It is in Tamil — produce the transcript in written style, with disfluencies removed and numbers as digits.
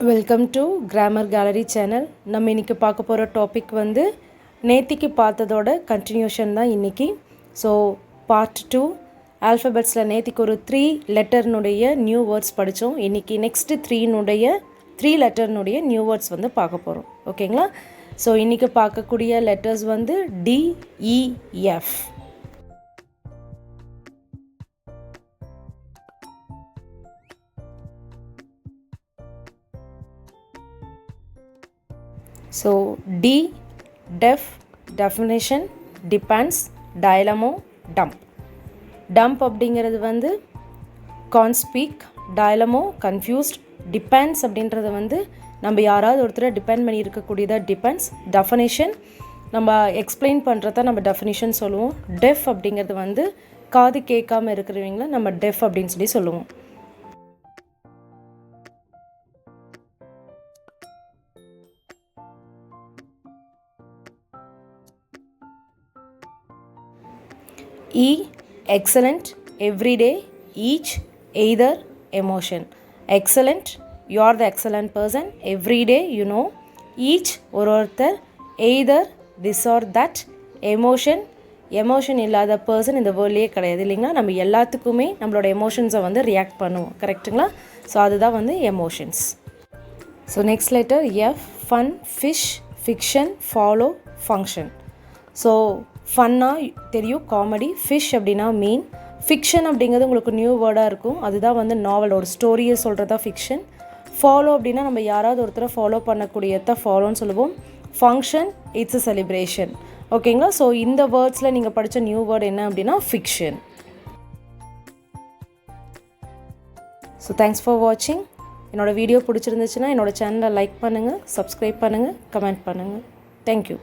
Welcome to grammar gallery channel. நம்ம இன்றைக்கி பார்க்க போகிற டாபிக் வந்து நேத்திக்கு பார்த்ததோட கண்டினியூஷன் தான் இன்றைக்கி. ஸோ பார்ட் 2 ஆல்ஃபபெட்ஸில் நேத்திக்கு ஒரு 3 லெட்டர்னுடைய நியூ வேர்ட்ஸ் படித்தோம். இன்றைக்கி நெக்ஸ்ட்டு 3 லெட்டர்னுடைய நியூ வேர்ட்ஸ் வந்து பார்க்க போகிறோம். ஓகேங்களா? ஸோ இன்றைக்கி பார்க்கக்கூடிய லெட்டர்ஸ் வந்து DEF. So D, def, definition, depends, dilemma, dump. Dump அப்படிங்கிறது வந்து கான்ஸ்பீக், டயலமோ கன்ஃபியூஸ்ட், டிபெண்ட்ஸ் அப்படின்றது வந்து நம்ம யாராவது ஒருத்தரை டிபெண்ட் பண்ணி இருக்கக்கூடியதாக டிபெண்ட்ஸ். டெஃபினேஷன் நம்ம எக்ஸ்பிளைன் பண்ணுறத நம்ம டெஃபினேஷன் சொல்லுவோம். டெஃப் அப்படிங்கிறது வந்து காது கேட்காமல் இருக்கிறவங்கள நம்ம டெஃப் அப்படின்னு சொல்லி சொல்லுவோம். E, excellent, everyday, each, either, emotion. Excellent, you are the excellent person. Everyday, you know. Each, ஒருத்தர். Either, this or that. Emotion, emotion இல்லாத பர்சன் இந்த வேர்ல்ட்லேயே கிடையாது இல்லைங்களா? நம்ம எல்லாத்துக்குமே நம்மளோட எமோஷன்ஸை வந்து ரியாக்ட் பண்ணுவோம். கரெக்டுங்களா? ஸோ அதுதான் வந்து emotions. So next letter F. Fun, fish, fiction, follow, function. So ஃபன்னாக தெரியும், காமெடி. ஃபிஷ் அப்படின்னா மீன். ஃபிக்ஷன் அப்படிங்கிறது உங்களுக்கு நியூ வேர்டாக இருக்கும். அதுதான் வந்து நாவல், ஒரு ஸ்டோரியை சொல்கிறதா ஃபிக்ஷன். ஃபாலோ அப்படின்னா நம்ம யாராவது ஒருத்தரை ஃபாலோ பண்ணக்கூடியதான் ஃபாலோன்னு சொல்லுவோம். Function, it's a celebration. ஓகேங்களா? ஸோ இந்த வேர்ட்ஸில் நீங்கள் படித்த நியூ வேர்ட் என்ன அப்படின்னா ஃபிக்ஷன். ஸோ தேங்க்ஸ் ஃபார் வாட்சிங். என்னோடய வீடியோ பிடிச்சிருந்துச்சுன்னா என்னோடய சேனலை லைக் பண்ணுங்கள், சப்ஸ்கிரைப் பண்ணுங்கள், கமெண்ட் பண்ணுங்கள். தேங்க்யூ.